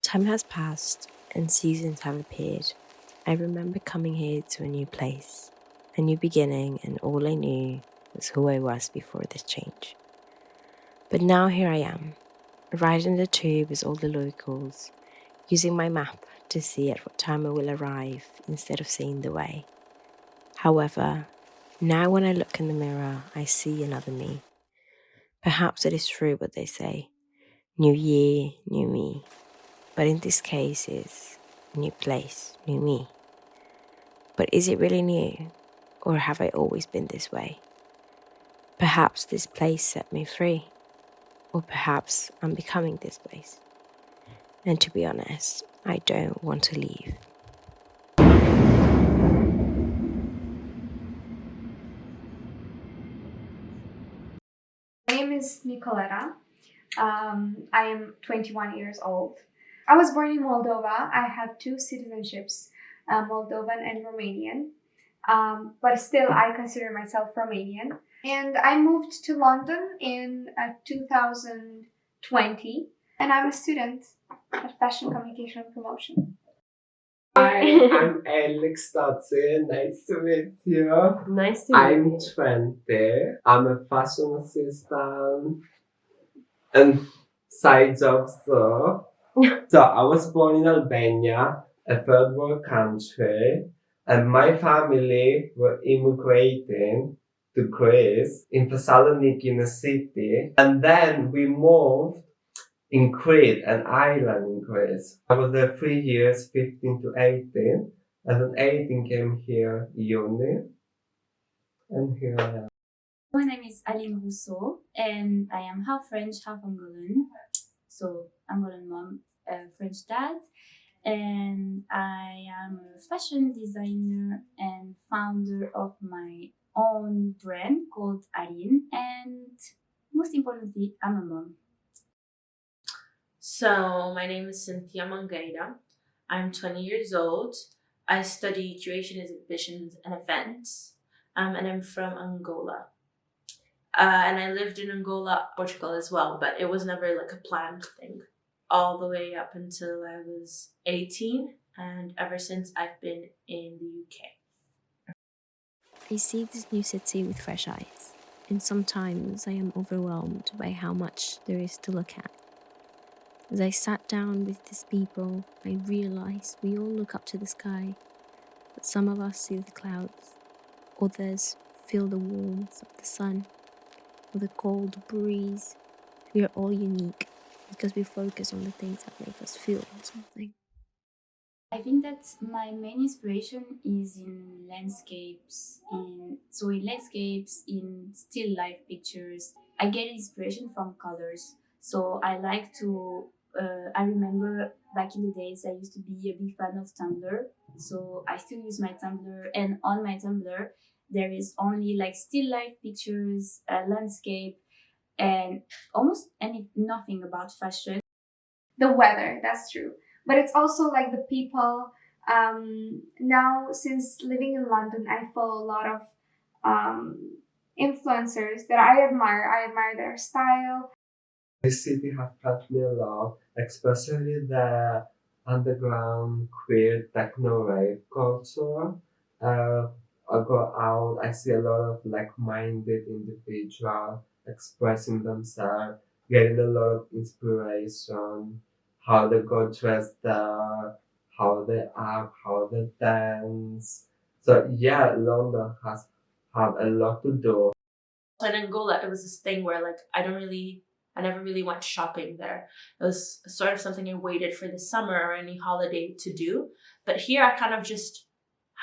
Time has passed and seasons have appeared. I remember coming here to a new place, a new beginning, and all I knew was who I was before this change. But now here I am, riding the tube with all the locals, using my map to see at what time I will arrive instead of seeing the way. However, now when I look in the mirror, I see another me. Perhaps it is true what they say, new year, new me. But in this case, it's new place, new me. But is it really new? Or have I always been this way? Perhaps this place set me free. Or perhaps I'm becoming this place. And to be honest, I don't want to leave. My name is Nicoletta. I am 21 years old. I was born in Moldova. I have two citizenships, Moldovan and Romanian. But still, I consider myself Romanian. And I moved to London in 2020, and I'm a student at Fashion Communication and Promotion. Hi, I'm Alex Stotze. Nice to meet you. Nice to I'm 20. I'm a fashion assistant and side jobs. So I was born in Albania, a third world country, and my family were immigrating to Greece in Thessaloniki in a city, and then we moved in Crete, an island in Greece. I was there 3 years, 15 to 18, and then 18 came here uni, and here I am. My name is Aline Rousseau, and I am half French, half Angolan. So Angolan mom, French dad, and I am a fashion designer and founder of my own brand called Aline. And most importantly, I'm a mom. So, my name is Cynthia Mangueira. I'm 20 years old. I study curation, exhibitions, and events, and I'm from Angola. And I lived in Angola, Portugal as well, but it was never like a planned thing. All the way up until I was 18, and ever since I've been in the UK. I see this new city with fresh eyes, and sometimes I am overwhelmed by how much there is to look at. As I sat down with these people, I realized we all look up to the sky, but some of us see the clouds, others feel the warmth of the sun or the cold breeze. We are all unique because we focus on the things that make us feel something. I think that my main inspiration is in landscapes, in still life pictures. I get inspiration from colors. So I like to. I remember back in the days I used to be a big fan of Tumblr. So I still use my Tumblr, and on my Tumblr there is only like still life pictures, landscape, and almost nothing about fashion. The weather, that's true. But it's also like the people. Now, since living in London, I follow a lot of influencers that I admire. I admire their style. This city has taught me a lot, especially the underground queer techno rave culture. I go out, I see a lot of like-minded individuals expressing themselves, getting a lot of inspiration, how they go dressed there, how they act, how they dance. So yeah, London has had a lot to do. In Angola, it was this thing where like I never really went shopping there. It was sort of something I waited for the summer or any holiday to do. But here I kind of just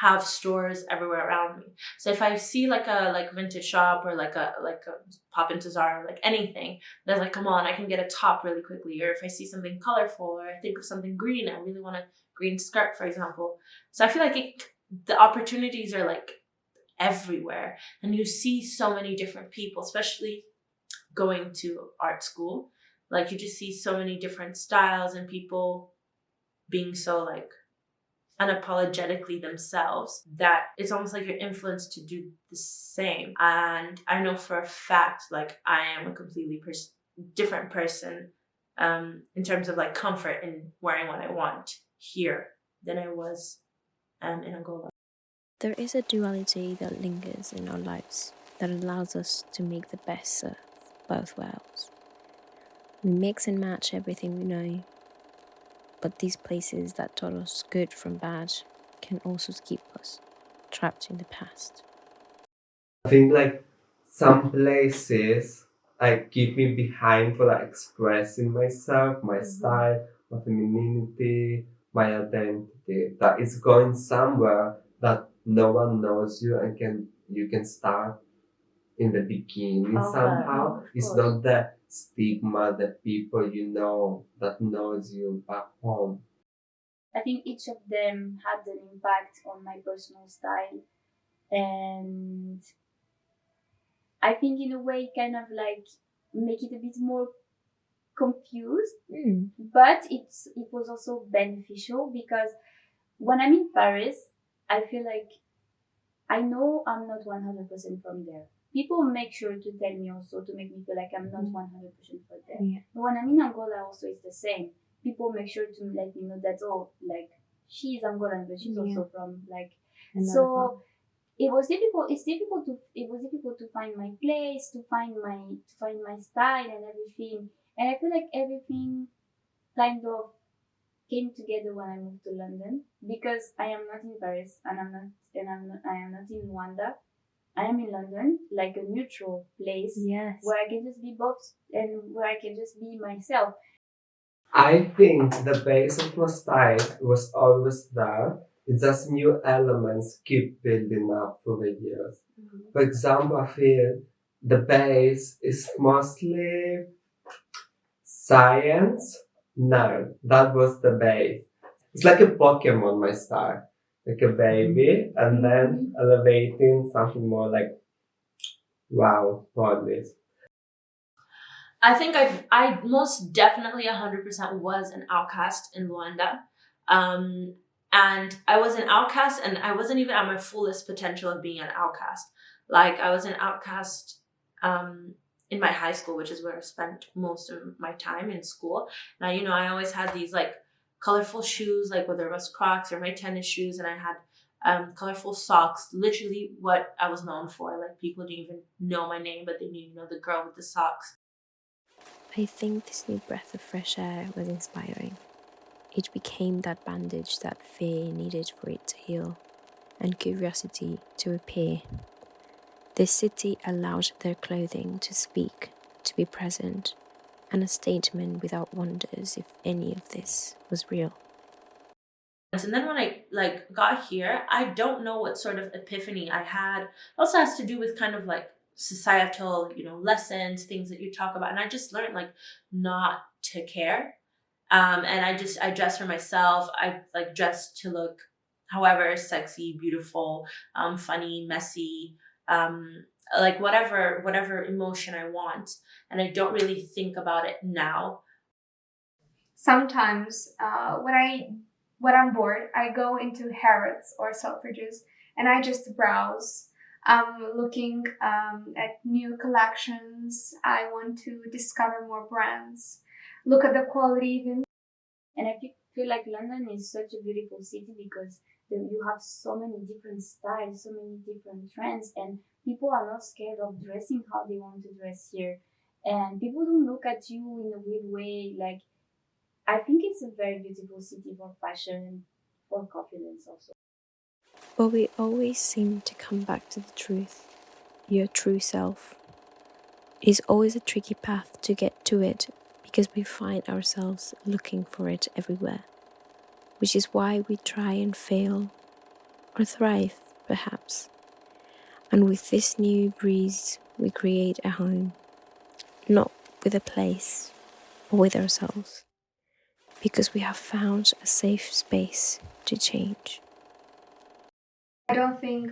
have stores everywhere around me. So if I see like a vintage shop or like a pop into Zara or like anything, that's like, come on, I can get a top really quickly. Or if I see something colorful or I think of something green, I really want a green skirt, for example. So I feel like the opportunities are like everywhere, and you see so many different people, especially going to art school. Like you just see so many different styles and people being so like unapologetically themselves that it's almost like you're influenced to do the same. And I know for a fact like I am a completely different person in terms of like comfort in wearing what I want here than I was in Angola. There is a duality that lingers in our lives that allows us to make the best of both worlds. We mix and match everything we know, but these places that taught us good from bad can also keep us trapped in the past. I think like some places like keep me behind for like expressing myself, my style, my femininity, my identity. That is going somewhere that no one knows you and you can start in the beginning somehow. It's not the stigma, the people you know that knows you back home. I think each of them had an impact on my personal style, and I think in a way kind of like make it a bit more confused, but it was also beneficial because when I'm in Paris, I feel like I know I'm not 100% from there. People make sure to tell me also to make me feel like I'm not 100% from there. Yeah. But when I'm in Angola, also it's the same. People make sure to let me know that like she's Angolan, but she's also from like so. It was difficult. It was difficult to find my place, to find my style and everything. And I feel like everything kind of came together when I moved to London because I am not in Paris and I am not in Rwanda. I am in London, like a neutral place where I can just be both and where I can just be myself. I think the base of my style was always there. It's just new elements keep building up for the years. For example, I feel the base is mostly science. No, that was the base. It's like a Pokemon, my style. Like a baby, and then elevating something more like, wow, what this? I think I most definitely 100% was an outcast in Luanda. And I was an outcast and I wasn't even at my fullest potential of being an outcast. Like I was an outcast in my high school, which is where I spent most of my time in school. Now, I always had these like colorful shoes, like whether it was Crocs or my tennis shoes, and I had colorful socks, literally what I was known for. Like people didn't even know my name, but they knew, the girl with the socks. I think this new breath of fresh air was inspiring. It became that bandage that fear needed for it to heal, and curiosity to appear. This city allowed their clothing to speak, to be present, and a statement without wonders if any of this was real. And then when I like got here, I don't know what sort of epiphany I had. It also has to do with kind of like societal, lessons, things that you talk about. And I just learned like not to care. And I dress for myself. I like dress to look however sexy, beautiful, funny, messy, like whatever emotion I want. And I don't really think about it now. Sometimes when I'm bored, I go into Harrods or Selfridges and I just browse. I'm looking at new collections. I want to discover more brands, look at the quality even. And I feel like London is such a beautiful city because you have so many different styles, so many different trends, and people are not scared of dressing how they want to dress here. And people don't look at you in a weird way. Like, I think it's a very beautiful city for fashion, for confidence also. But we always seem to come back to the truth, your true self. It's always a tricky path to get to it because we find ourselves looking for it everywhere, which is why we try and fail, or thrive, perhaps. And with this new breeze, we create a home, not with a place, but with ourselves, because we have found a safe space to change. I don't think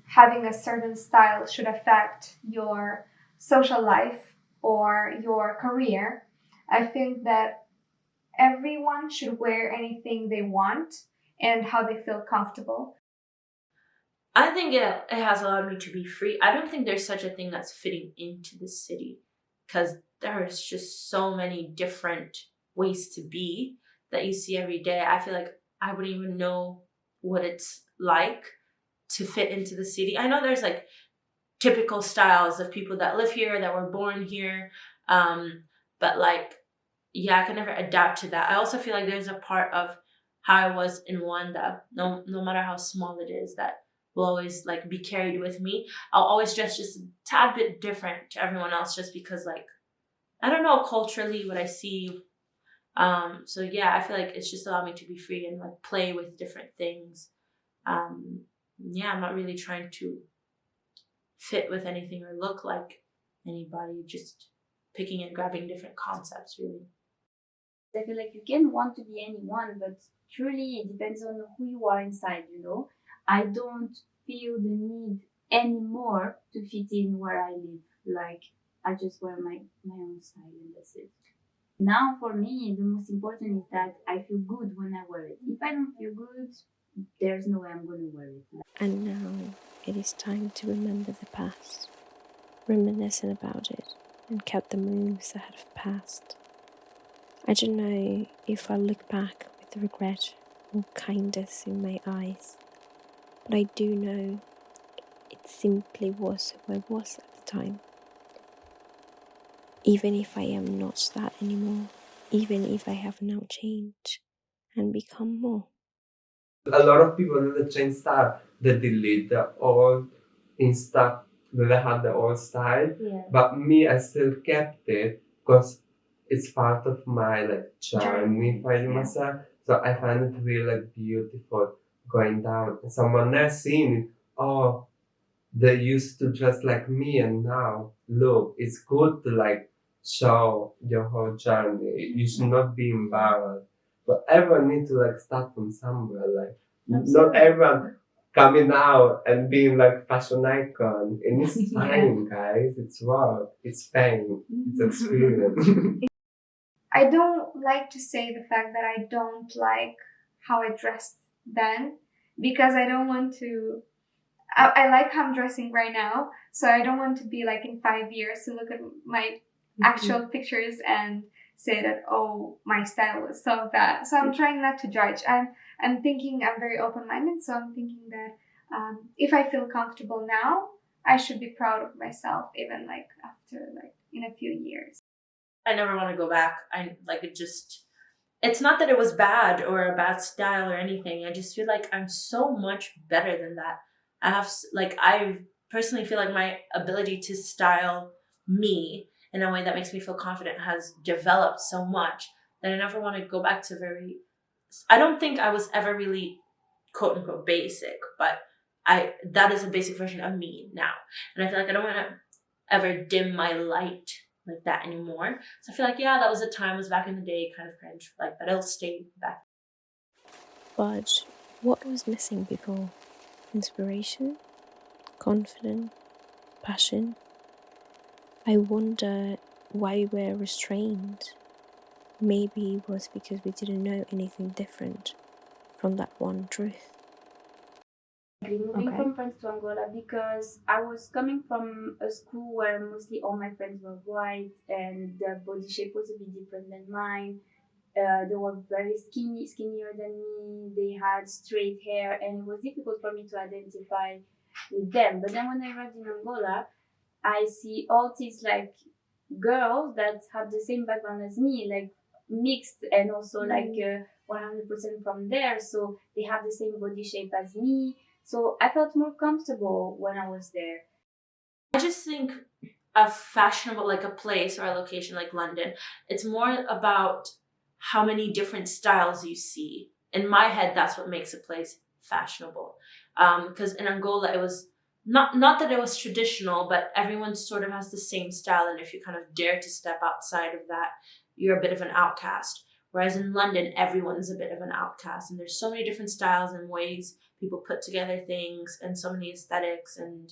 having a certain style should affect your social life or your career. I think that everyone should wear anything they want and how they feel comfortable. I think it has allowed me to be free. I don't think there's such a thing as fitting into the city because there's just so many different ways to be that you see every day. I feel like I wouldn't even know what it's like to fit into the city. I know there's like typical styles of people that live here, that were born here, but like, yeah, I can never adapt to that. I also feel like there's a part of how I was in Rwanda, no matter how small it is, that will always like be carried with me. I'll always dress just a tad bit different to everyone else, just because like, I don't know, culturally what I see. So yeah, I feel like it's just allowed me to be free and like play with different things. Yeah, I'm not really trying to fit with anything or look like anybody, just picking and grabbing different concepts, really. I feel like you can want to be anyone, but truly it depends on who you are inside, you know. I don't feel the need anymore to fit in where I live. Like, I just wear my own style and that's it. Now for me, the most important is that I feel good when I wear it. If I don't feel good, there's no way I'm going to wear it. And now it is time to remember the past, reminiscing about it, and count the moves that have passed. I don't know if I look back with regret or kindness in my eyes, but I do know it simply was who I was at the time. Even if I am not that anymore, even if I have now changed and become more. A lot of people that change style, they delete the old Insta, they had the old style. Yeah. But me, I still kept it because it's part of my like journey finding myself. So I find it really beautiful going down. And someone else seeing it, oh, they used to dress like me, and now look, it's good to like show your whole journey. You should not be embarrassed. But everyone needs to like start from somewhere. Like not everyone coming out and being like fashion icon. And it's fine, guys. It's work. It's pain. It's experience. I don't like to say the fact that I don't like how I dressed then, because I don't want to. I like how I'm dressing right now, so I don't want to be like in 5 years to look at my actual pictures and say that, oh, my style was so bad. So I'm trying not to judge. I'm thinking, I'm very open-minded, so I'm thinking that if I feel comfortable now, I should be proud of myself, even like after like in a few years. I never want to go back. It's not that it was bad or a bad style or anything. I just feel like I'm so much better than that. I personally feel like my ability to style me in a way that makes me feel confident has developed so much that I never want to go back to I don't think I was ever really quote unquote basic, but that is a basic version of me now. And I feel like I don't want to ever dim my light like that anymore. So I feel like, yeah, that was a time, was back in the day, kind of cringe, like, but it'll stay back. But what was missing before? Inspiration? Confidence? Passion? I wonder why we were restrained. Maybe it was because we didn't know anything different from that one truth. Moving from France to Angola because I was coming from a school where mostly all my friends were white and their body shape was a bit different than mine. They were very skinnier than me. They had straight hair, and it was difficult for me to identify with them. But then when I arrived in Angola, I see all these like girls that have the same background as me, like mixed and also like 100% from there. So they have the same body shape as me. So I felt more comfortable when I was there. I just think a fashionable, like a place or a location like London, it's more about how many different styles you see. In my head, that's what makes a place fashionable. Because in Angola, it was not that it was traditional, but everyone sort of has the same style. And if you kind of dare to step outside of that, you're a bit of an outcast. Whereas in London, everyone's a bit of an outcast. And there's so many different styles and ways people put together things, and so many aesthetics and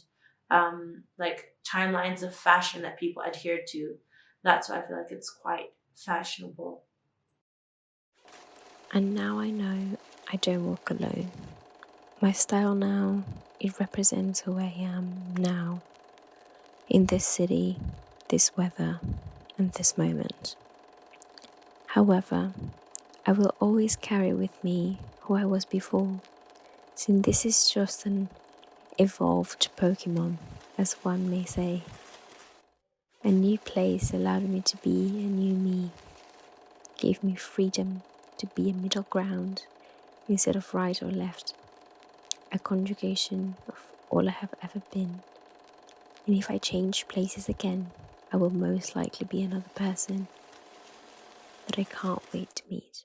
like timelines of fashion that people adhere to. That's why I feel like it's quite fashionable. And now I know I don't walk alone. My style now, it represents who I am now, in this city, this weather, and this moment. However, I will always carry with me who I was before, since this is just an evolved Pokemon, as one may say. A new place allowed me to be a new me, gave me freedom to be a middle ground instead of right or left, a conjugation of all I have ever been. And if I change places again, I will most likely be another person that I can't wait to meet.